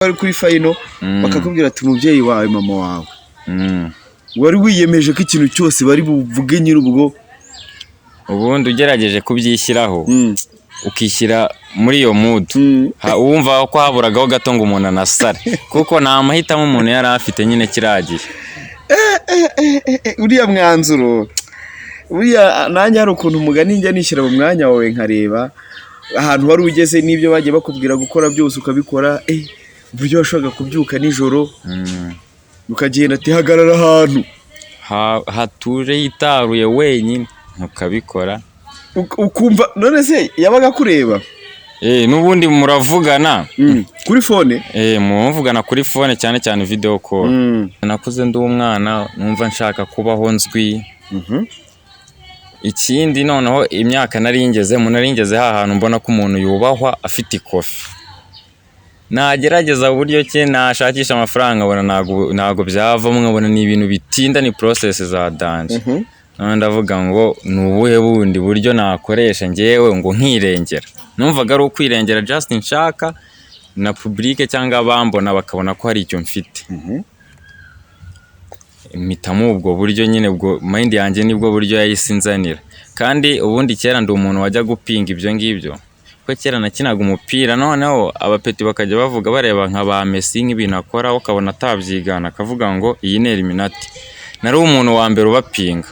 bari kuri final bakakubwira ati umubyeyi wawe mama wawe wari wiyemeje ko ikintu cyose bari buvuge nyirubwo ubundi ugerageje kubyishyiraho ukishyira muri iyo mood wumva ko haburagaho gato ngo umuntu anasare kuko nta mahitamo umuntu yari afite nyine kiragiye uriya mwanzuro uriya nanjye hari ukuntu umugani njya nishyira mu mwanya wawe nkareba ahantu wari ugeze n'ibyo bagiye bakubwira gukora byose ukabikora uburyo washobora kubyuka nijoro ukagenda ati hagarara ahantu hatuje yitaruye wenyine ukabikora ukumva none se yabaga kureba n'ubundi muravugana kuri phone muvugana kuri phone cyane cyane video call nakuze ndi umwana numva nshaka kubaho nzwi ikindi noneho imyaka naringeze hahantu mbona ko umuntu yubahwa afite ikofi nagerageza uburyo ki nashakisha amafaranga abona ntago byavamo nkabona ni ibintu bitinda ni process za danje ndavuga ngo nubuhe bundi buryo nakoresha ngewe ngo nkirengera numvaga ari ukwirengera just nshaka na public cyangwa abambona bakabona ko hari icyo mfite impitamo ubwo buryo nyine bwo mind yanjye nibwo buryo yayisinzanira kandi ubundi kera ndi umuntu wajya gupinga ibyo ngibyo ko kera nakinaga umupira noneho abapeti bakajya bavuga bareba nka ba Messi nk'ibintu akora ukabona atabyigana akavuga ngo iyi ni Illuminati nari umuntu wa mbere ubapinga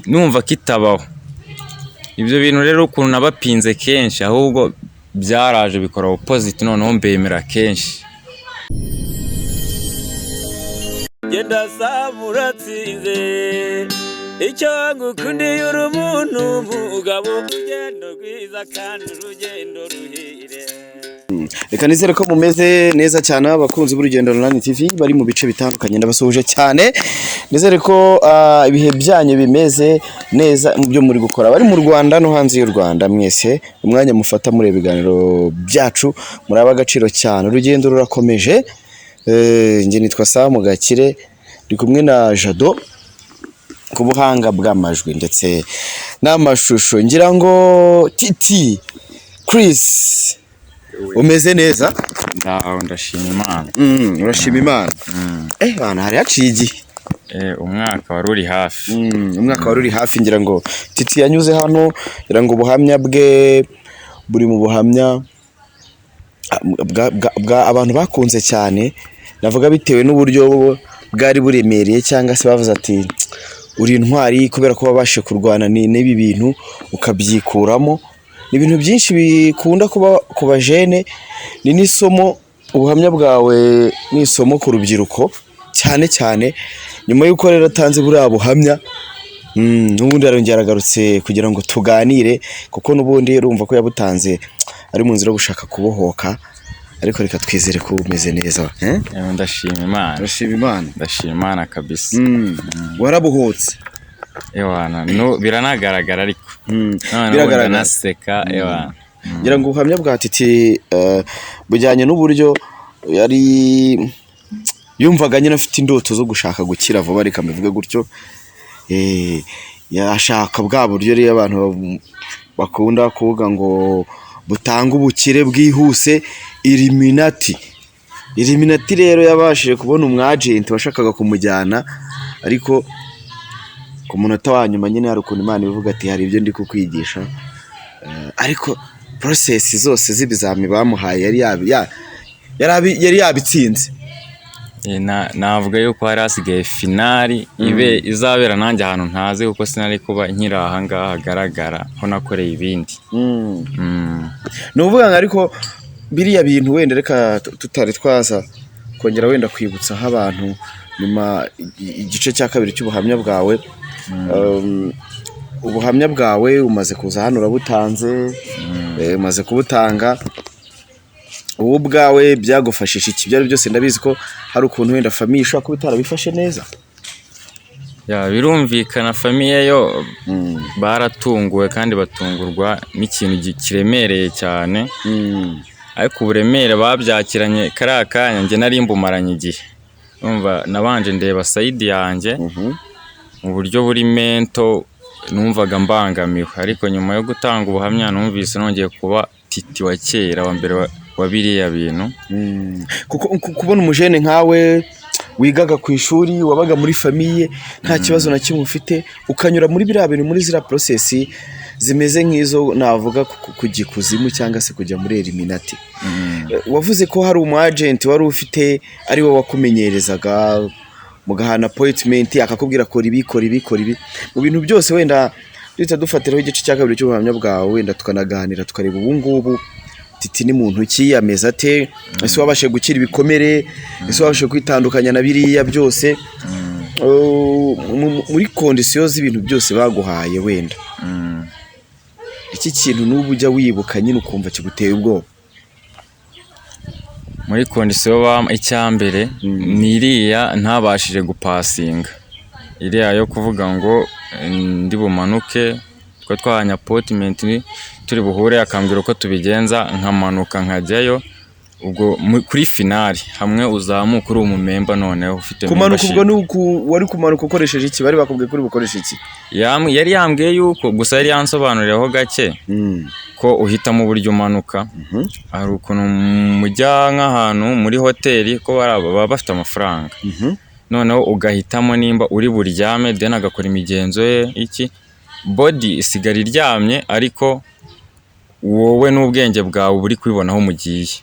numva kitabaho ibyo bintu rero ukuntu nabapinze kenshi ahubwo byaraje bikora opposite noneho mbemera kenshi genda samuratsinze icyo ngukundiye uri umuntu mugabo urugendo rwiza kandi urugendo ruhire. Reka nizere ko mumeze neza cyane abakunzi b'Urugendo Online TV bari mu bice bitandukanye ndabasuhuje cyane nizere ko ibihe byanyu bimeze neza mu byo muri gukora bari mu Rwanda no hanze y'u Rwanda mwese umwanya mufata muri ibiganiro byacu muri abagaciro cyane urugendo rurakomeje nge nitwa Sam Gakire ndi kumwe na Jado ku buhanga bw'amajwi ndetse n'amashusho ngira ngo Titi Chris umeze neza ndashima Imana urashima Imana bana hari haciye igihe umwaka wari uri hafi ngira ngo Titi yanyuze hano ngira ngo ubuhamya bwe buri mu buhamya bwa abantu bakunze cyane navuga bitewe n'uburyo bwari buremereye cyangwa se bavuze ati uri intwari kubera ko babashe kurwana n'ibi bintu ukabyikuramo ibintu byinshi bikunda kuba ku bajene ni n'isomo ubuhamya bwawe n'isomo ku rubyiruko cyane cyane nyuma y'uko rero atanze buriya buhamya n'ubundi arongera agarutse kugira ngo tuganire kuko n'ubundi urumva ko yabutanze ari mu nzira yo gushaka kubohoka ariko reka twizere ko umeze neza ndashima Imana kabisa warabuhotse biranagaragara ariko biragaragara naseka ngira ngo ubuhamya bwa Titi bujyanye n'uburyo yari yumvaga nyine afite indoto zo gushaka gukira vuba reka mbivuge gutyo yashaka bwa buryo rero abantu bakunda kuvuga ngo butanga ubukire bwihuse Illuminati rero yabashije kubona umwagent washakaga kumujyana ariko ku munota wa nyuma nyine hari ukuntu Imana ivuga ati hari ibyo ndi kukwigisha ariko process zose z'ibizami bamuhaye yari yabitsinze navuga yuko hari hasigaye finali izabera nanjye ahantu ntazi kuko sinari kuba nkiri aha ngaha hagaragara ko nakoreye ibindi ni uvuga ngo ariko biriya bintu wenda reka tutari twaza kongera wenda kwibutsaho abantu nyuma igice cya kabiri cy'ubuhamya bwawe ubuhamya bwawe umaze kuza hano urabutanze umaze kubutanga ubu bwawe byagufashije iki byari byose ndabizi ko hari ukuntu wenda famiye ishobora kuba itarabifashe neza birumvikana famiye yo baratunguwe kandi batungurwa n'ikintu kiremereye cyane ariko uburemere babyakiranye kariya kanya njye nari mbumaranye igihe numva nabanje ndeba side yanjye mu buryo buri mento numvaga mbangamiwe ariko nyuma yo gutanga ubuhamya numvise nongeye kuba Titi wa kera wa mbere wa biriya bintu. kuko kubona umujene nkawe wigaga ku ishuri wabaga muri famiye nta kibazo na kimwe ufite ukanyura muri biriya bintu muri zira process zimeze nk'izo navuga kujya ikuzimu cyangwa se kujya muri Illuminati. Wavuze ko hari umu agent wari ufite ari wowe wakumenyerezaga mugahana appointment akakubwira kora ibi mu bintu byose wenda duhita dufatiraho igice cya kabiri cy'ubuhamya bwawe wenda tukanaganira tukareba ubu ngubu Titi ni muntu ki ameze ate ese wabashe gukira ibikomere ese wabashe kwitandukanya na biriya byose muri condition z'ibintu byose baguhaye wenda iki kintu n'ubu ujya wibuka nyine ukumva kiguteye ubwoba? Muri condition icyambere ni iriya ntabashije gupasinga iriya yo kuvuga ngo ndi bumanuke twa twahanya appointment turi buhure akambwira uko tubigenza nkamanuka nkajyayo ubwo kuri finali hamwe uzamuka uri umumemba noneho ufite kumanuka ubwo nuko wari kumanuka ukoresheje iki bari bakubwiye kuri bukoresha iki? Yari yambwiye yuko gusa yari yansobanuriraho gake ko uhitamo uburyo umanuka hari ukuntu mujya nk'ahantu muri hoteli ko baba bafite amafaranga noneho ugahitamo nimba uri buryame then agakora imigenzo ye iki body isigara iryamye ariko wowe n'ubwenge bwawe buri kubibonaho mugiye.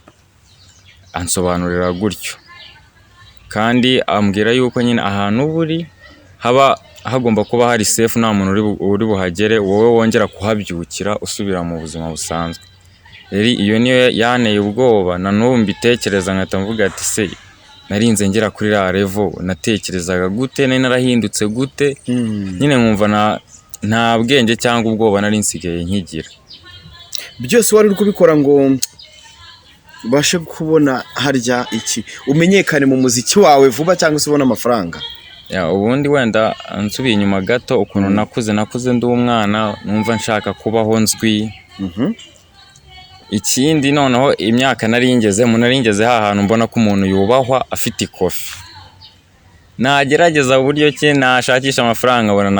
Ansobanurira gutyo kandi ambwira yuko nyine ahantu buri haba hagomba kuba hari safe nta muntu uri buhagere wowe wongera kuhabyukira usubira mu buzima busanzwe. Rero iyo niyo yaneye ubwoba na n'ubu mbitekereza nkata mvuga ati se narinze ngera kuri la level natekerezaga gute narahindutse gute nyine nkumva nta bwenge cyangwa ubwoba nari nsigaye nkigira. Byose wari uri kubikora ngo bashe kubona harya iki umenyekane mu muziki wawe vuba cyangwa se ubona amafaranga? Ubundi wenda nsubiye inyuma gato ukuntu nakuze ndi umwana numva nshaka kubaho nzwi. Ikindi noneho imyaka naringeze hahantu mbona ko umuntu yubahwa afite ikofi nagerageza uburyo ki nashakisha amafaranga bona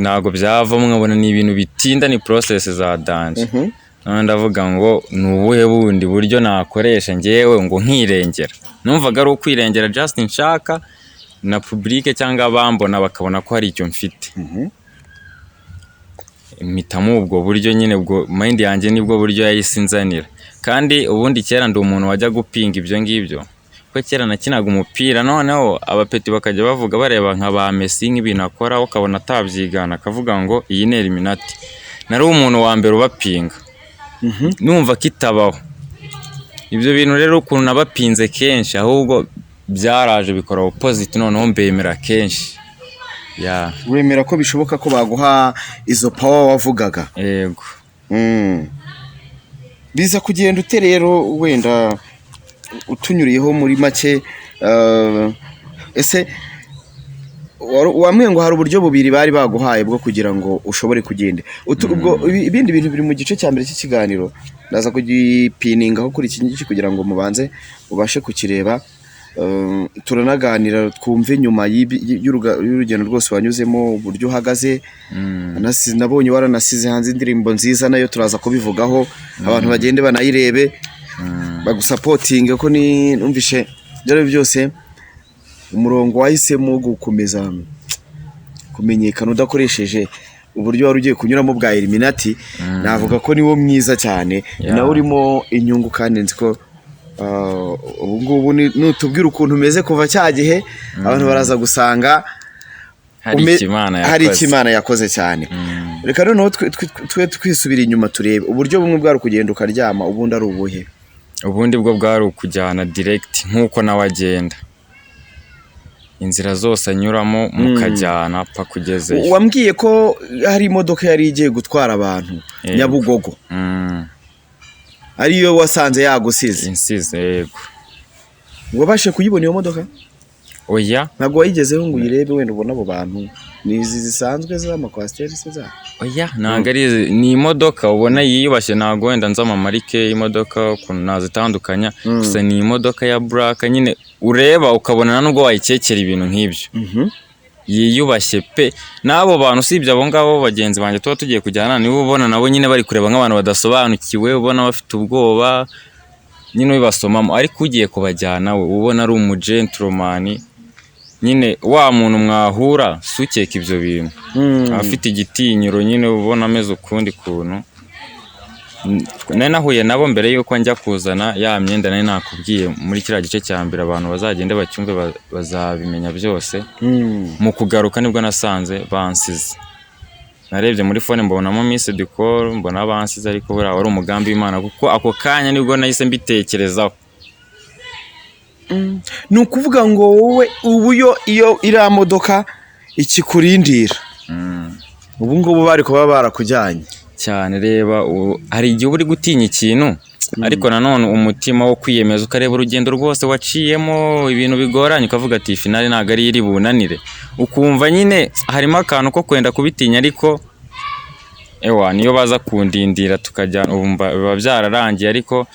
ntago byavamo nkabona ni ibintu bitinda ni process za danje. Ndavuga ngo nubuhe bundi buryo nakoresha ngewe ngo nkirengera numvaga ari ukwirengera just nshaka na public cyangwa abambona bakabona ko hari icyo mfite. Impitamo ubwo buryo nyine bwo mind yanjye nibwo buryo yayisinzanira kandi ubundi kera ndi umuntu wajya gupinga ibyo ngibyo ko kera nakinaga umupira noneho abapeti bakajya bavuga bareba nka ba Messi nk'ibintu akora ukabona atabyigana akavuga ngo iyi ni Illuminati. Nari umuntu wa mbere ubapinga numva kitabaho ibyo bintu rero ukuntu nabapinze kenshi ahubwo byaraje bikora opposite noneho mbemera kenshi. Wemera ko bishoboka ko baguha izo power wavugaga? Yego. Biza kugenda ute rero wenda utunyuriyeho muri make ese wamwe ngo hari uburyo bubiri bari baguhaye bwo kugira ngo ushobore kugenda ubwo ibindi bintu biri mu gice cya mbere cy'ikiganiro ndaza kugipiningaho kuri iki ngiki kugira ngo mubanze ubashe kukireba turanaganira twumve nyuma y'urugendo rwose wanyuzemo uburyo uhagaze. Nabonye waranasize hanze indirimbo nziza nayo turaza kubivugaho abantu bagende banayirebe bagusapotinge ko ni numvishe byari byose umurongo wahisemo gukomeza kumenyekana udakoresheje uburyo wari ugiye kunyuramo bwa Illuminati. Navuga ko niwo mwiza cyane nawe urimo inyungu kandi nzi ko ubu ngubu nutubwira ukuntu umeze kuva cya gihe abantu baraza gusanga hari ikimana yakoze cyane. Reka noneho twisubira inyuma turebe uburyo bumwe bwari kugenda ukaryama ubundi ari ubuhe? Ubundi bwo bwari ukujyana direct nkuko nawe agenda inzira zose anyuramo mukajyana pa kugezeyo. Wambwiye ko hari imodoka yari igiye gutwara abantu Nyabugogo ariyo wasanze yagusize? Insize yego. Wabashe kuyibona iyo modoka? Oya ntabwo wayigezeho ngo uyirebe wenda ubona abo bantu nizi zisanzwe z'amakwasiteri se za? Oya ntabwo ari ni imodoka ubona yiyubashye ntabwo wenda nzama marike y'imodoka ukuntu nazitandukanya gusa ni imodoka ya black nyine ureba ukabona nubwo wayikekera ibintu nk'ibyo yiyubashye pe. N'abo bantu usibye abo ngabo bagenzi banjye tuba tugiye kujyana nibo ubona nabo nyine bari kureba nk'abantu badasobanukiwe ubona bafite ubwoba nyine ubibasomamo, ariko ugiye kubajyana we ubona ari umugentleman nyine wa muntu mwahura sukeka ibyo bintu afite igitinyiro nyine ubona ameze ukundi kuntu. Nari nahuye nabo mbere yuko njya kuzana ya myenda nari nakubwiye muri kiriya gice cya mbere, abantu bazagende bacyumve bazabimenya byose. Mu kugaruka nibwo nasanze bansize, narebye muri phone mbonamo Miss Decor, mbona bansize, ariko buriya wari umugambi w'Imana kuko ako kanya nibwo nahise mbitekerezaho. Ni ukuvuga ngo wowe ubu iyo iriya modoka ikikurindira ubu ngubu bari kuba barakujyanye cyane. Reba hari igihe uri gutinya ikintu ariko nanone umutima wo kwiyemeza ukareba urugendo rwose waciyemo ibintu bigoranye ukavuga ati finale ntago ari iri bunanire, ukumva nyine harimo akantu ko kwenda kubitinya, ariko niyo baza kundindira tukajyana ubu biba byararangiye. Ariko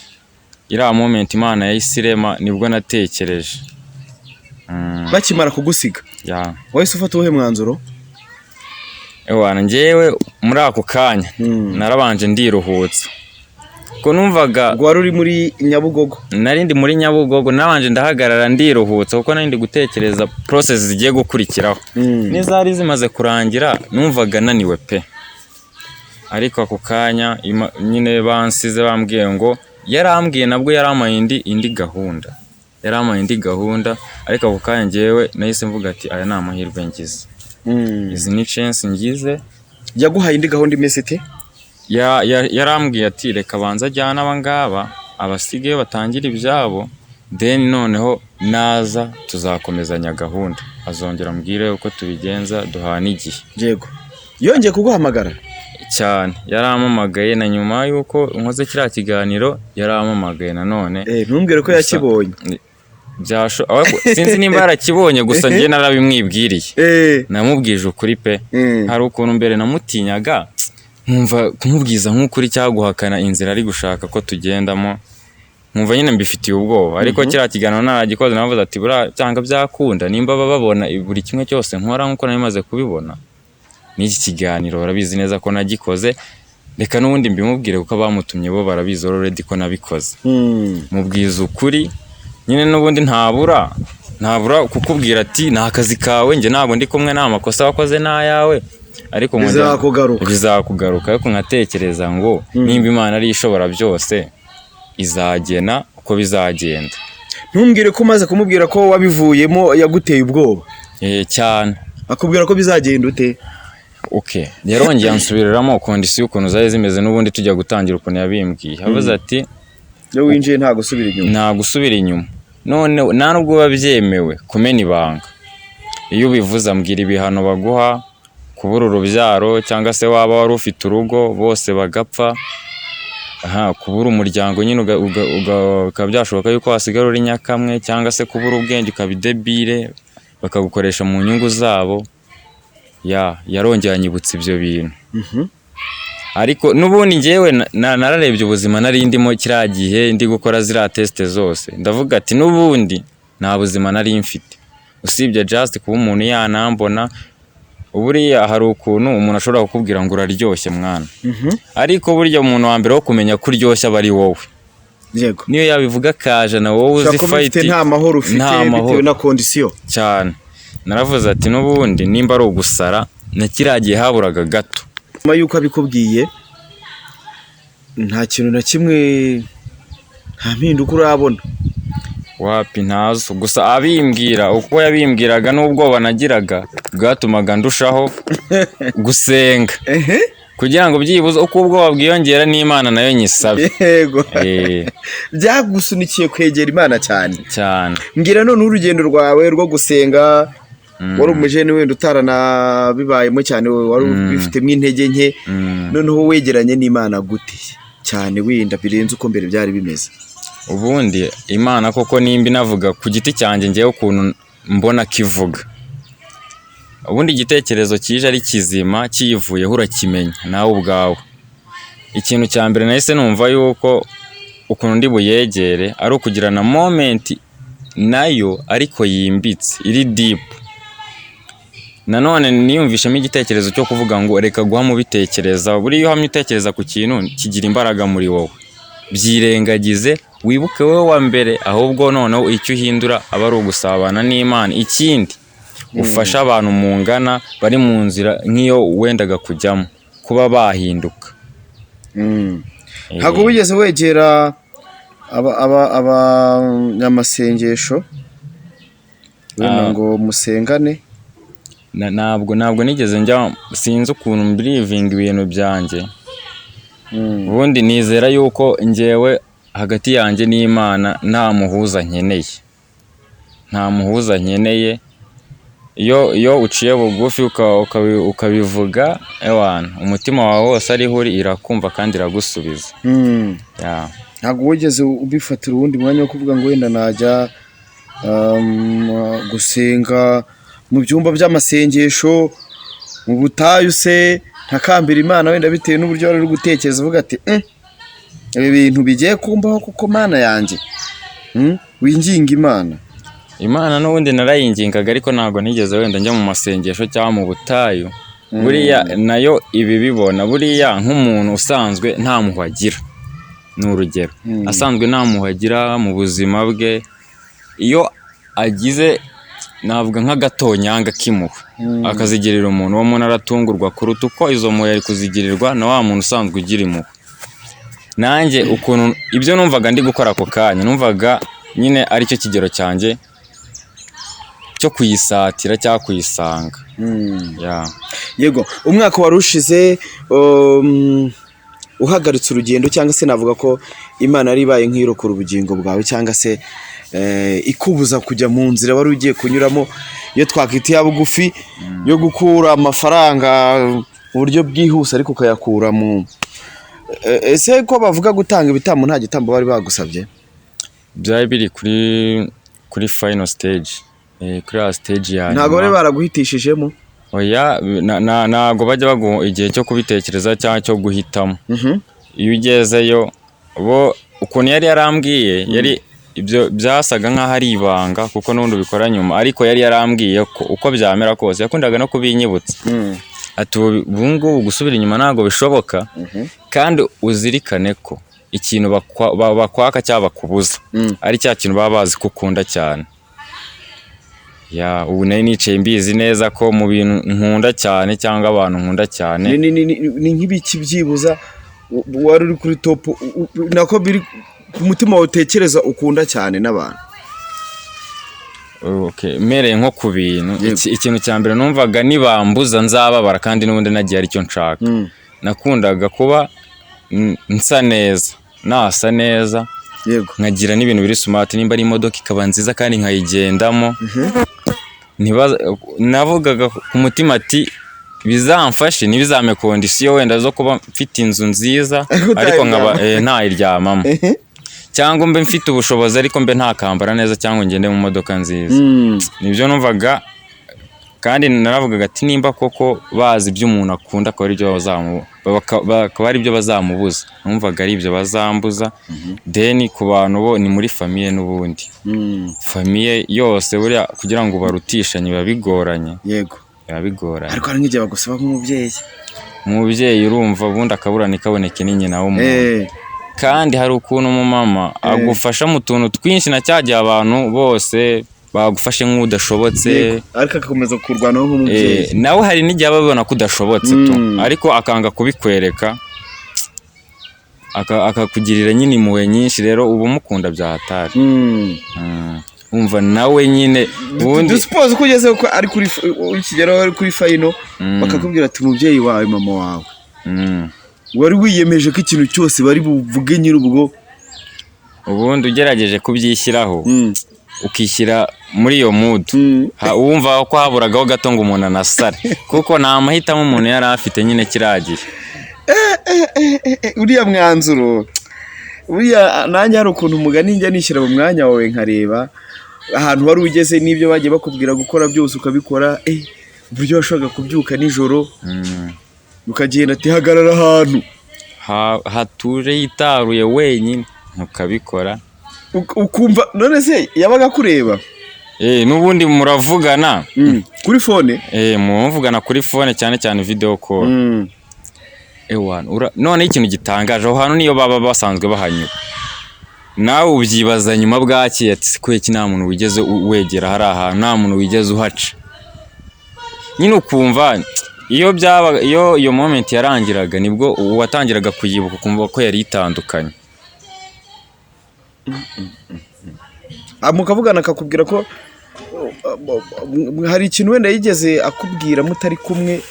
iriya moment Imana yahise irema nibwo natekereje. bakimara kugusiga wahise ufata uwuhe mwanzuro? Njyewe muri ako kanya narabanje ndiruhutsa ko numvaga wari uri muri Nyabugogo. Nari ndi muri Nyabugogo, nabanje ndahagarara ndiruhutsa kuko nari ndi gutekereza process zigiye gukurikiraho. Nizari zimaze kurangira numvaga naniwe pe, ariko ako kanya nyine bansize bambwiye ngo yarambwiye nabwo yaramaye indi gahunda, ariko ako kanya njyewe nahise mvuga ati aya ni amahirwe ngize, izi ni chance ngize. Yaguhaye indi gahunda imeze ite? Yarambwiye ati reka banza ajyana abangaba abasigaye batangira ibyabo, then noneho naza tuzakomezanya gahunda, azongera ambwire uko tubigenza duhana igihe. Yego, yongeye kuguhamagara cyane, yarampamagaye na nyuma yuko nkoze kiriya kiganiro yarampamagaye nanone. Ntumbwire ko yakibonye. Sinzi nimba yarakibonye, gusa njye narabimwibwiriye, namubwije ukuri pe. Hari ukuntu mbere namutinyaga nkumva kumubwiza nk'ukuri cyaguhakana inzira ari gushaka ko tugendamo, nkumva nyine mbifitiye ubwoba. Ariko kiriya kiganiro naragikoze, navuze ati buriya cyangwa byakunda nimba babona buri kimwe cyose nkora nk'uko nari kubibona. N'iki kiganiro barabizi neza ko nagikoze, reka n'ubundi mbimubwire kuko abamutumye bo barabizi already ko nabikoze. Mubwiza ukuri nyine n'ubundi ntabura kukubwira ati ni akazi kawe, njye ntabwo ndi kumwe n'amakosa wakoze n'ayawe, ariko bizakugaruka. Ariko nkatekereza ngo nimba Imana ari ishobora byose izagena uko bizagenda. Ntumbwire ko umaze kumubwira ko wabivuyemo yaguteye ubwoba cyane, akubwira ko bizagenda ute? Yarongeye ansubiramo kondisiyo ukuntu zari zimeze n'ubundi tujya gutangira ukuntu yabimbwiye. Avuze ati iyo winjiye nta gusubira inyuma, none nta nubwo biba byemewe kumena ibanga. Iyo ubivuze ambwira ibihano baguha, kubura urubyaro cyangwa se waba wari ufite urugo bose bagapfa, kubura umuryango nyine ukaba byashoboka yuko wasigara uri nyakamwe, cyangwa se kubura ubwenge ukabidebire bakagukoresha mu nyungu zabo. Yarongeye anyibutsa ibyo bintu. Ariko n'ubundi njyewe nararebye ubuzima nari ndimo kiriya gihe ndi gukora ziriya teste zose, ndavuga ati n'ubundi nta buzima nari mfite usibye just kuba umuntu yanambona. Uburiya hari ukuntu umuntu ashobora kukubwira ngo uraryoshye mwana, ariko burya umuntu wa mbere wo kumenya ko uryoshye aba ari wowe. Yego, niyo yabivuga kaje na wowe uzi fight nta mahoro ufite bitewe na condition cyane. Naravuze ati n'ubundi nimba ari ugusara na kiriya gihe haburaga gato. Nyuma yuko abikubwiye nta kintu na kimwe, nta mpinduka urabona? Wapi, ntazo. Gusa abimbwira uko yabimbwiraga n'ubwoba nagiraga bwatumaga ndushaho gusenga kugira ngo byibuze uko ubwoba bwiyongera n'Imana nayo nyisabe. Yego, byagusunikiye kwegera Imana cyane. Mbwira none urugendo rwawe rwo gusenga, wari umujene wenda utarana bibayemo cyane, wari bifitemo intege nke, noneho wegeranye n'Imana gute cyane wenda birenze uko mbere byari bimeze? Ubundi Imana koko nimba navuga ku giti cyanjye ngewe ukuntu mbona kivuga, ubundi igitekerezo kije ari kizima kiyivuyeho urakimenya nawe ubwawe. Ikintu cya mbere nahise numva yuko ukuntu ndi buyegere ari ukugirana moment nayo ariko yimbitse iri deep. Nanone niyumvishemo igitekerezo cyo kuvuga ngo reka guha mu bitekereza. Buri iyo hamwe utekereza ku kintu kigira imbaraga muri wowe, byirengagize wibuke wowe wa mbere, ahubwo noneho icyo uhindura aba ari ugusabana n'Imana. Ikindi ufasha abantu mungana bari mu nzira nk'iyo wendaga kujyamo kuba bahinduka. ntabwo wigeze wegera abanyamasengesho wenda ngo musengane? ntabwo nigeze njya, sinzi ukuntu mbirivinga ibintu byanjye. ubundi nizera yuko njyewe hagati yanjye n'Imana nta muhuza nkeneye. iyo uciye bugufi ukabivuga umutima wawe wose ariho uri irakumva kandi iragusubiza. ntabwo wigeze ubifatira uwundi mwanya wo kuvuga ngo wenda najya gusenga mu byumba by'amasengesho mu butayu se ntakambira Imana, wenda bitewe n'uburyo wari uri gutekereza uvuga ati ibi bintu bigiye kumbaho kuko Mana yanjye, winginga Imana n'ubundi narayingingaga, ariko ntabwo nigeze wenda njya mu masengesho cyangwa mu butayu. buriya nayo ibi bibona, buriya nk'umuntu usanzwe nta mpuhwe agira, ni urugero asanzwe nta mpuhwe agira mu buzima bwe, iyo agize navuga nk'agatonyanga k'impuhwe akazigirira umuntu, uwo muntu aratungurwa kuruta uko izo mpuhwe yari kuzigirirwa na wa muntu usanzwe ugira impuhwe. Nanjye ukuntu ibyo numvaga ndi gukora ako kanya, numvaga nyine ari cyo kigero cyanjye cyo kuyisatira cyangwa kuyisanga. Yego, umwaka wari ushize uhagaritse urugendo, cyangwa se navuga ko Imana yari ibaye nk'irokora ubugingo bwawe, cyangwa se ikubuza kujya mu nzira wari ugiye kunyuramo, iyo twakwita iya bugufi yo gukura amafaranga mu buryo bwihuse ariko ukayakura mu ese ko bavuga gutanga ibitambo nta gitambo bari bagusabye? Byari biri kuri final stage, kuri ya stage ya ntabwo bari baraguhitishijemo? Oya, ntabwo bajya baguha igihe cyo kubitekereza cyangwa cyo guhitamo. Iyo ugezeyo bo ukuntu yari yarambwiye, yari ibyo byasaga nk'aho ari ibanga kuko n'ubundi ubikora nyuma, ariko yari yarambwiye ko uko byamera kose yakundaga no kubinyibutsa. Ati ubu ngubu gusubira inyuma ntabwo bishoboka, kandi uzirikane ko ikintu bakwaka cyangwa bakubuza ari cya kintu baba bazi ko ukunda cyane. Ubu nari nicaye mbizi neza ko mu bintu nkunda cyane cyangwa abantu nkunda cyane ni nk'ibiki byibuza wari uri kuri top nako biri ku mutima wawe utekereza ukunda cyane n'abantu? Mereye nko ku bintu, ikintu cya mbere numvaga nibambuza nzababara, kandi n'ubundi nagiye aricyo nshaka. Nakundaga kuba nsa neza, nasa neza, nkagira n'ibintu biri smart, nimba ari imodoka ikaba nziza kandi nkayigendamo. Navugaga ku mutima ati bizamfashe ntibizame kondisiyo wenda zo kuba mfite inzu nziza ariko nkaba ntayiryamamo, cyangwa mbe mfite ubushobozi ariko mbe ntakambara neza, cyangwa ngende mu modoka nziza. Nibyo numvaga, kandi naravugaga ati nimba koko bazi ibyo umuntu akunda bakaba ari byo bazamubuza, numvaga ari ibyo bazambuza. Then ku bantu bo ni muri famiye, n'ubundi famiye yose buriya kugira ngo barutishanye biba bigoranye. Yego, biba bigoranye. Ariko hari nk'igihe bagusaba nk'umubyeyi urumva ubundi akaburana ikaboneke ni nyina w'umuntu. Kandi hari ukuntu umumama agufasha mu tuntu twinshi, na cyagiye abantu bose bagufashe nk'udashobotse, ariko akakomeza kurwanaho nk'umubyeyi. Nawe hari n'igihe babibona ko udashobotse ariko akanga kubikwereka, akakugirira nyine impuhwe nyinshi. Rero uba umukunda bya hatari. Umva nawe nyine ubundi suppose ko ugeze ko ari kuri ikigero ari kuri final, bakakubwira ati umubyeyi wawe, mama wawe, wari wiyemeje ko ikintu cyose bari buvuge nyir'ubwo, ubundi ugerageje kubyishyiraho ukishyira muri iyo mood, wumva ko haburagaho gato ngo umuntu anasare, kuko nta mahitamo umuntu yari afite nyine kiragiye. Uriya mwanzuro, uriya nanjye hari ukuntu umugani njya nishyira mu mwanya wawe nkareba ahantu wari ugeze n'ibyo bagiye bakubwira gukora byose ukabikora. Uburyo washobora kubyuka nijoro ukagenda ati hagarara ahantu hatuje hitaruye wenyine ukabikora, ukumva none se yabaga kureba. N'ubundi muravugana kuri phone, muvugana kuri phone, cyane cyane video call. None ikintu gitangaje aho hantu niyo baba basanzwe bahanyura, nawe ubyibaza nyuma bwaki ati kweki nta muntu wigeze wegera hari ahantu nta muntu wigeze uhaca nyine ukumva iyo iyo moment yarangiraga nibwo watangiraga kuyibuka kumva ko yari itandukanye mukavugana akakubwira ko hari ikintu wenda yigeze akubwira mutari kumwe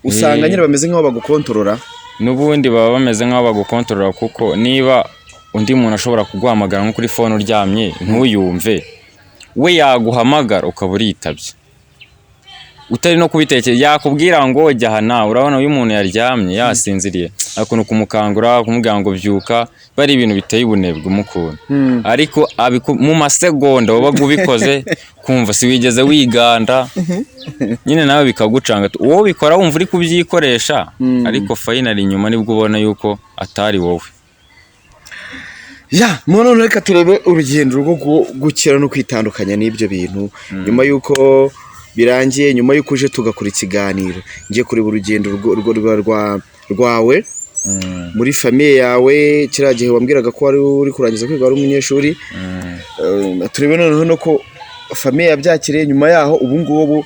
usanga nyine bameze nk'aho bagukontorora n'ubundi baba bameze nk'aho bagukontorora kuko niba undi muntu ashobora kuguhamagara nko kuri phone uryamye ntuyumve we yaguhamagara ukaba uritabye utari no kubitekera yakubwira ngo jya hana urabona uyu muntu yaryamye yasinziriye akuntu kumukangura kumubwira ngo byuka bari ibintu biteye ubunebwe umukunda ariko mu masegonda wabaga ubikoze kumva si wigeze wiganda nyine nawe bikagucanga wowe bikora wumva uri kubyikoresha ariko finally nyuma nibwo ubona yuko atari wowe none reka turebe urugendo rwo gukira no kwitandukanya n'ibyo bintu nyuma yuko birangiye nyuma yuko uje tugakora ikiganiro ngiye kureba urugendo rwawe muri famiye yawe kiriya gihe wambwiraga ko wari uri kurangiza kwiga wari umunyeshuri turebe noneho no ko famiye yabyakiriye nyuma yaho ubu ngubu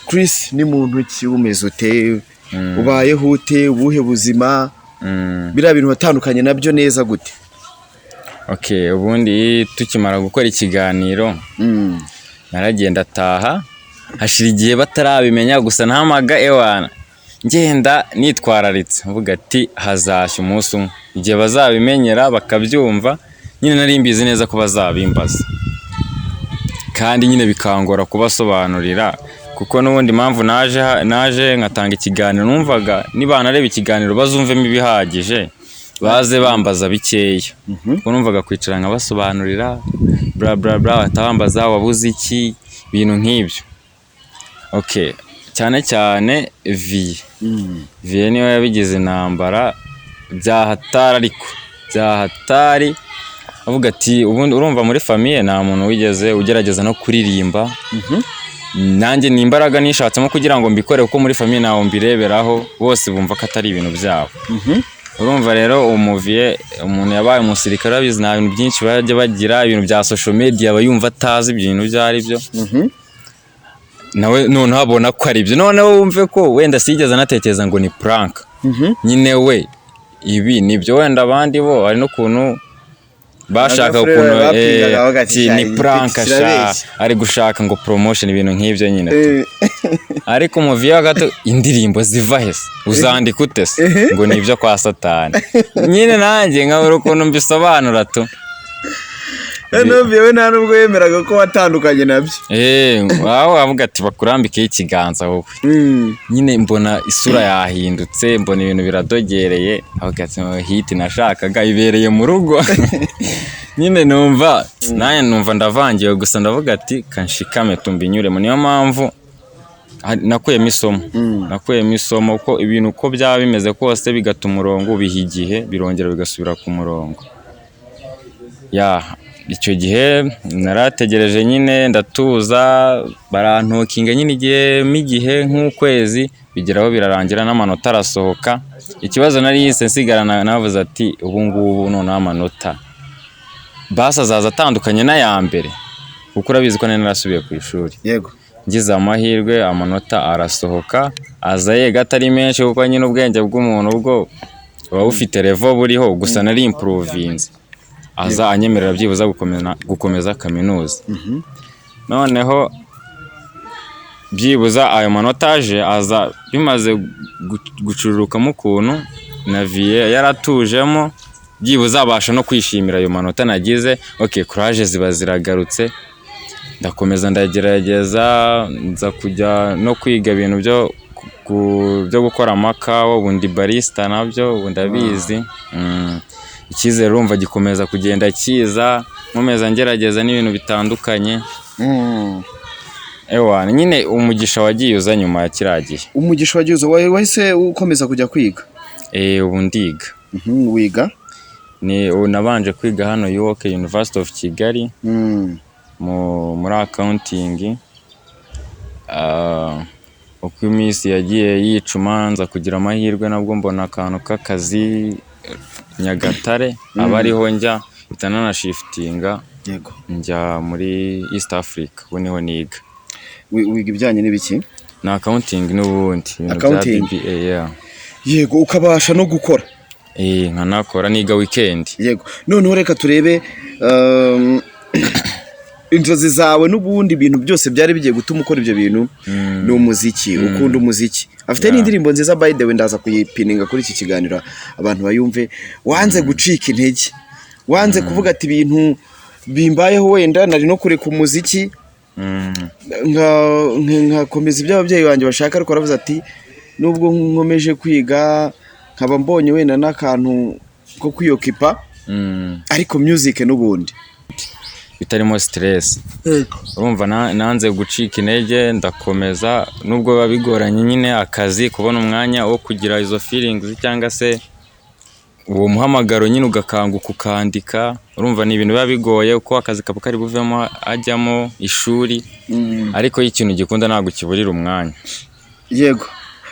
Chris ni muntu ki umeze ute ubayeho ute ubuhe buzima biriya bintu watandukanye nabyo neza gute ubundi tukimara gukora ikiganiro naragenda ataha hashira igihe batarabimenya gusa ntamaga ewana ngenda nitwararitse mvuga ati hazashya umunsi umwe igihe bazabimenyera bakabyumva nyine nari mbizi neza ko bazabimbaza kandi nyine bikangora kubasobanurira kuko n'ubundi mpamvu naje nkatanga ikiganiro numvaga nibanareba ikiganiro bazumvemo ibihagije baze bambaza bikeya kuko numvaga kwicara nkabasobanurira bla bla bla batabambaza wabuze iki ibintu nk'ibyo cyane cyane vie niyo yabigize intambara byahatari ariko byahatari avuga ati ubundi urumva muri famiye nta muntu wigeze ugerageza no kuririmba nanjye ni imbaraga nishatsemo kugira ngo mbikore kuko muri famiye nawo mbireberaho bose bumva ko atari ibintu byabo urumva rero umuntu yabaye umusirikare abizi nta bintu byinshi bajya bagira ibintu bya social media aba yumva atazi ibintu byo ari byo nawe none abona ko ari byo noneho wumve ko wenda sigeze anatekereza ngo ni prank nyine we ibi nibyo wenda abandi bo ari no kuntu bashaka ukuntu ni prank ari gushaka ngo promotion ibintu nk'ibyo nyine ariko umuviye gato indirimbo ziva hese uzandika utese ngo nibyo kwa Satani nyine nanjye nkabura ukuntu mbisobanura tu Noviye nta nubwo yemeraga ko watandukanye nabyo wawe avuga ati bakurambikeho ikiganza wowe nyine mbona isura yahindutse mbona ibintu biradogereye avuga ati hit nashakaga ibereye mu rugo nyine numva ndavangiye gusa ndavuga ati kanshikame tumbinyuremo niyo mpamvu nakuyemo isomo ko ibintu uko byaba bimeze kose bigata umurongo biha igihe birongera bigasubira ku murongo icyo gihe narategereje nyine ndatuza barantokinga nyine igihe nk'ukwezi bigeraho birarangira n'amanota arasohoka ikibazo nari yise nsigarana navuze ati ubu ngubu noneho amanota basazaza atandukanye n'aya mbere kuko urabizi ko nari narasubiye ku ishuri yego ngize amahirwe amanota arasohoka aza yega atari menshi kuko nyine ubwenge bw'umuntu ubwo buba bufite revo buriho gusa nari improvinze aza anyemerera byibuza gukomeza kaminuza noneho byibuza ayo manota aje aza bimaze gucururukamo ukuntu na vie yaratujemo byibuza abasha no kwishimira ayo manota nagize courage ziba ziragarutse ndakomeza ndagerageza nza kujya no kwiga ibintu byo gukora amakawa ubundi barista nabyo ubundi abizi icyizere urumva gikomeza kugenda kiza nkomeza ngerageza n'ibintu bitandukanye nyine umugisha wagiye uza nyuma ya kiragiye umugisha wagiye uza wahise ukomeza kujya kwiga ubu ndiga wiga nabanje kwiga hano UOK University of Kigali muri accounting uko iminsi yagiye yicuma nza kugira amahirwe nabwo mbona akantu k'akazi Nyagatare aba ariho njya bitana na shiftinga yego njya muri East Africa ubu niho niga. wiga ibijyanye n'ibiki? Na accounting n'ubundi ibintu bya Accounting. BBA yeah. Yego ukabasha no gukora. Nkanakora niga weekend. Yego noneho reka turebe inzozi zawe n'ubundi ibintu byose byari bigiye gutuma ukora ibyo bintu ni umuziki. Ukunda umuziki. Afite n'indirimbo nziza by the way ndaza kuyipininga kuri iki kiganiro abantu bayumve. Wanze gucika intege, wanze kuvuga ati ibintu bimbayeho wenda nari no kureka umuziki nkakomeza ibyo ababyeyi banjye bashaka, ariko aravuze ati nubwo nkomeje kwiga nkaba mbonye wenda n'akantu ko kwiyokipa ariko music n'ubundi bitarimo stress. Urumva nanze gucika intege ndakomeza nubwo biba bigoranye nyine akazi kubona umwanya wo kugira izo feelings cyangwa se uwo muhamagaro nyine ugakanguka ukandika. Urumva ni ibintu biba bigoye uko akazi kaba kari buvemo ajyamo ishuri ariko ikintu gikunda ntabwo kiburira umwanya. Yego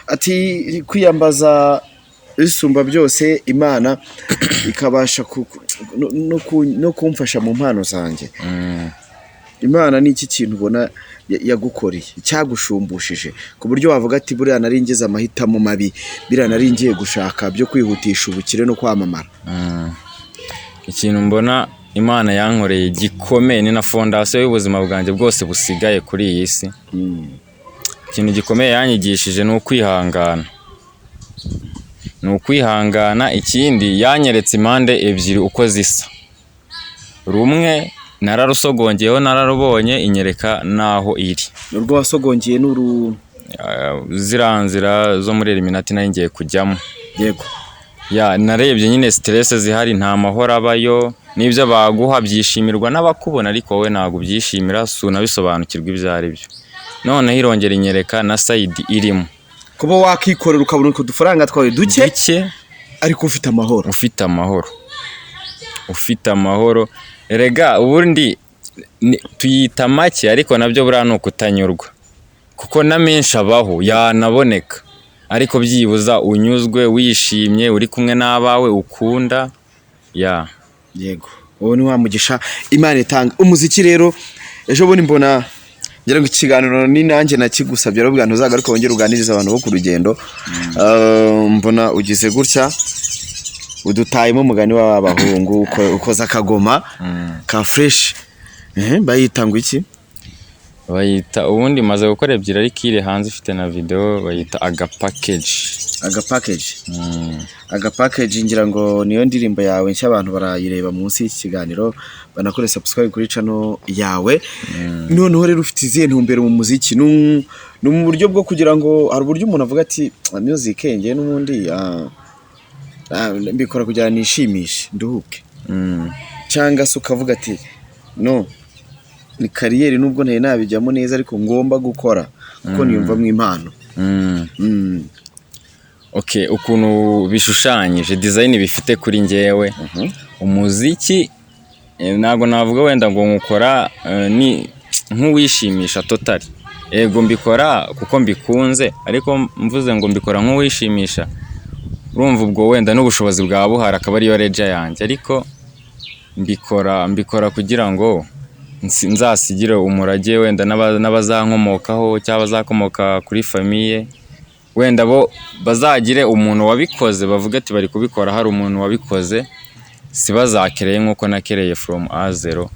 ati kwiyambaza isumba byose Imana ikabasha no kumfasha mu mpano zanjye. Imana ni iki kintu ubona yagukoreye cyagushumbishije ku buryo wavuga ati buriya nari ngeze amahitamo mabi, biriya nari ngiye gushaka byo kwihutisha ubukire no kwamamara? Ikintu mbona Imana yankoreye gikomeye ni na fondasiyo y'ubuzima bwanjye bwose busigaye kuri iyi si. Ikintu gikomeye yanyigishije ni ukwihangana. Ikindi yanyeretse impande ebyiri uko zisa. Rumwe nararusogongyeho nararubonye inyereka naho iri. Urwo wasogongeye ziranzira zo muri Illuminati nari ngiye kujyamo. Yego narebye nyine stress zihari, nta mahoro abayo, n'ibyo baguha byishimirwa n'abakubona ariko wowe ntabwo byishimira, sunabisobanukirwa ibyo ari byo. Noneho irongera inyereka na side irimo kuba wakikorera ukabona ko dufaranga twawe duke ariko ufite amahoro. Erega ubundi tuyita make ariko nabyo buriya ni ukutanyurwa kuko na menshi abaho yanaboneka, ariko byibuza unyuzwe wishimye uri kumwe n'abawe ukunda. Yego uwo ni wa mugisha Imana itanga. Umuziki rero ejo bundi mbona ngira ngo ikiganiro ni nanjye nakigusabye rero bwantu uzagaruka wongera uganiriza abantu bo ku rugendo. Mbona ugize gutya udutayemo umugani w'abahungu ukoza akagoma ka fresh. Bayita ngo iki? Bayita ubundi maze gukora ebyiri ariko iri hanze ifite na video bayita aga package. Aga package ngira ngo niyo ndirimbo yawe nshya abantu barayireba munsi y'iki kiganiro banakore subscribe kuri channel yawe. Noneho rero ufite izihe ntumbero mu muziki? Ni mu buryo bwo kugira ngo hari uburyo umuntu avuga ati music ngiye n'ubundi mbikora kugira nishimishe nduhuke, cyangwa se ukavuga ati no ni kariyeri nubwo ntaye nabijyamo neza ariko ngomba gukora kuko niyumvamo impano. Ukuntu bishushanyije design bifite kuri njyewe umuziki ntabwo navuga wenda ngo nkukora ni nk'uwishimisha totally. Ego mbikora kuko mbikunze ariko mvuze ngo mbikora nk'uwishimisha urumva ubwo wenda n'ubushobozi bwa buhari akaba ariyo reja yanjye, ariko mbikora kugira ngo nzasigire umurage wenda n'abazankomokaho cyangwa bazakomoka kuri famiye, wenda bo bazagire umuntu wabikoze bavuga ati bari kubikora hari umuntu wabikoze, si bazakereye nk'uko nakereye from A0.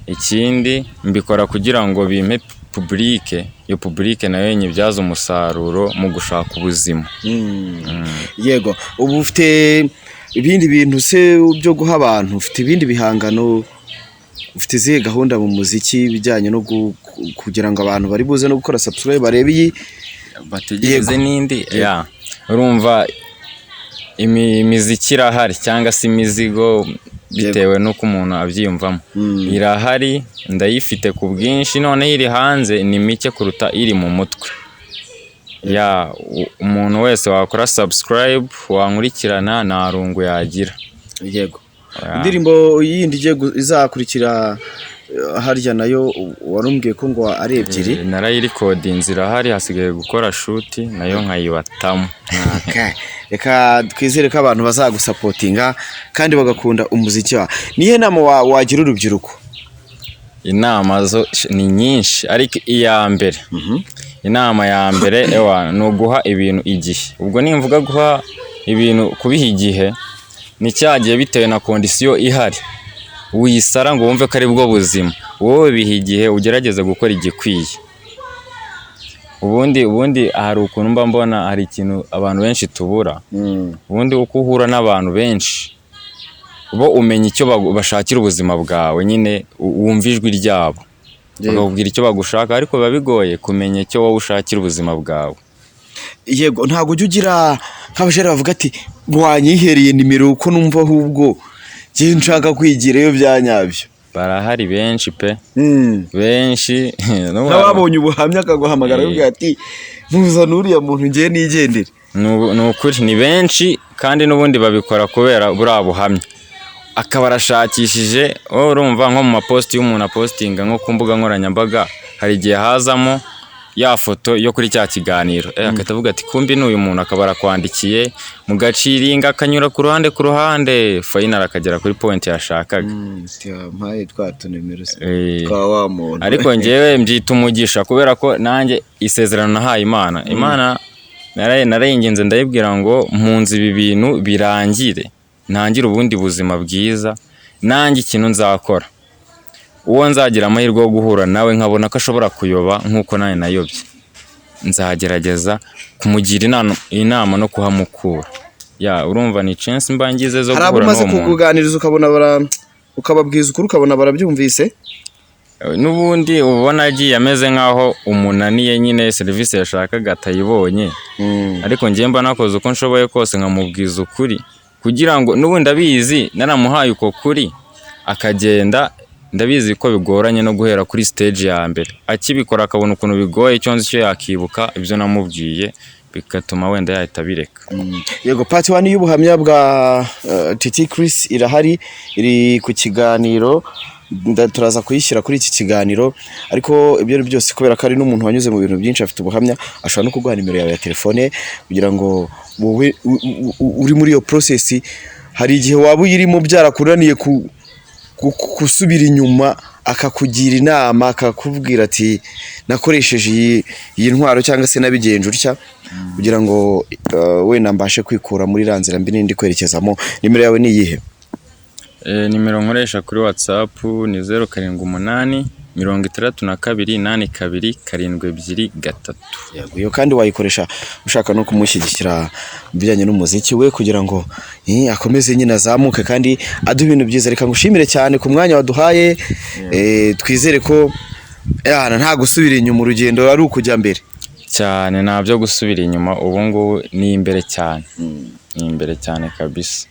Ikindi mbikora kugira ngo bimpe publique, iyo publique nayo nyibyaza umusaruro mu gushaka ubuzima. Yego ubu ufite ibindi bintu se byo guha abantu, ufite ibindi bihangano, ufite izihe gahunda mu muziki bijyanye no kugira ngo abantu bari buze no gukora subscribe barebe iyi bategereze n'indi? Urumva imiziki irahari cyangwa se imizigo bitewe n'uko umuntu abyiyumvamo. Irahari ndayifite ku bwinshi, noneho iri hanze ni mike kuruta iri mu mutwe. Umuntu wese wakora subscribe wankurikirana nta rungu yagira. Yego indirimbo yindi izakurikira harya nayo warumbwiye ko ngo ari ebyiri? Narayirikodinze irahari, hasigaye gukora shoot nayo nkayibatamo. reka twizere ko abantu bazagusapotinga kandi bagakunda umuziki wawe. Nihe nama wagira urubyiruko? Inama zo ni nyinshi ariko iya mbere inama ya mbere ni uguha ibintu igihe. Ubwo nimvuga guha ibintu kubiha igihe ni cyagiye bitewe na kondisiyo ihari, wisara ngo wumve ko ari bwo buzima, wowe biha igihe ugerageze gukora igikwiye. Ubundi hari ukuntu mba mbona hari ikintu abantu benshi tubura. Ubundi uko uhura n'abantu benshi bo umenya icyo bashakira ubuzima bwawe, nyine wumva ijwi ryabo bakakubwira icyo bagushaka, ariko biba bigoye kumenya icyo wowe ushakira ubuzima bwawe. Yego, ntabwo ujya ugira nk'abajere bavuga ati wanyihereye nimero uko numva ahubwo njye nshaka kwigirayo bya nyabyo? Barahari benshi pe, benshi n'ababonye ubuhamya akaguhamagara avuga ati ntuzane uriya muntu ngiye nigendere. Ni ukuri ni benshi kandi n'ubundi babikora kubera buriya buhamya, akaba arashakishije. Urumva nko mu maposti y'umuntu apostinga nko ku mbuga nkoranyambaga, hari igihe hazamo ya foto yo kuri cya kiganiro, akahita avuga ati kumbi n'uyu muntu, akaba arakwandikiye mu gaciringa akanyura ku ruhande final akagera kuri point yashakaga. Mpaye twatunemero kwa wa muntu. Ariko njyewe mbyita umugisha kubera ko nanjye isezerano nahaye Imana narayinginze ndayibwira ngo mpunze ibi bintu birangire, ntangire ubundi buzima bwiza, nanjye ikintu nzakora uwo nzagira amahirwe yo guhura nawe nkabona ko ashobora kuyoba nk'uko nawe nayobye, nzagerageza kumugira inama no kuhamukura. Urumva ni chance mbangize zo guhura n'uwo muntu. Hari abo umaze kukuganiriza ukababwiza ukuri ukabona barabyumvise? N'ubundi ubona agiye ameze nk'aho umunaniye, nyine serivisi yashakaga atayibonye. Ariko njye mba nakoze uko nshoboye kose nkamubwiza ukuri, kugira ngo n'ubundi abizi naramuhaye uko kuri akagenda. Ndabizi ko bigoranye no guhera kuri stage ya mbere, akibikora akabona ukuntu bigoye, icyo nzi cyo yakibuka ibyo namubwiye bigatuma wenda yahita bireka. Yego, part 1 y'ubuhamya bwa Titi Chris irahari, iri ku kiganiro, turaza kuyishyira kuri iki kiganiro. Ariko ibyo ari byose kubera ko ari n'umuntu wanyuze mu bintu byinshi, afite ubuhamya, ashobora no kuguha nimero yawe ya telefone kugira ngo wowe uri muri iyo process, hari igihe waba uyirimo byarakuraniye gusubira inyuma, akakugira inama, akakubwira ati nakoresheje iyi ntwaro cyangwa se nabigenje utya kugira ngo wenda mbashe kwikura muri ranzira mbi n'indi kwerekezamo. Nimero yawe ni iyihe? Nimero nkoresha kuri WhatsApp ni 078 62827272. Yego, iyo kandi wayikoresha ushaka no kumushyigikira mu bijyanye n'umuziki we kugira ngo akomeze nyine azamuke kandi aduhe ibintu byiza. Reka ngushimire cyane ku mwanya waduhaye. Twizere ko nta gusubira inyuma, urugendo ari ukujya mbere cyane, nta byo gusubira inyuma. Ubu ngubu ni imbere cyane, ni imbere cyane kabisa.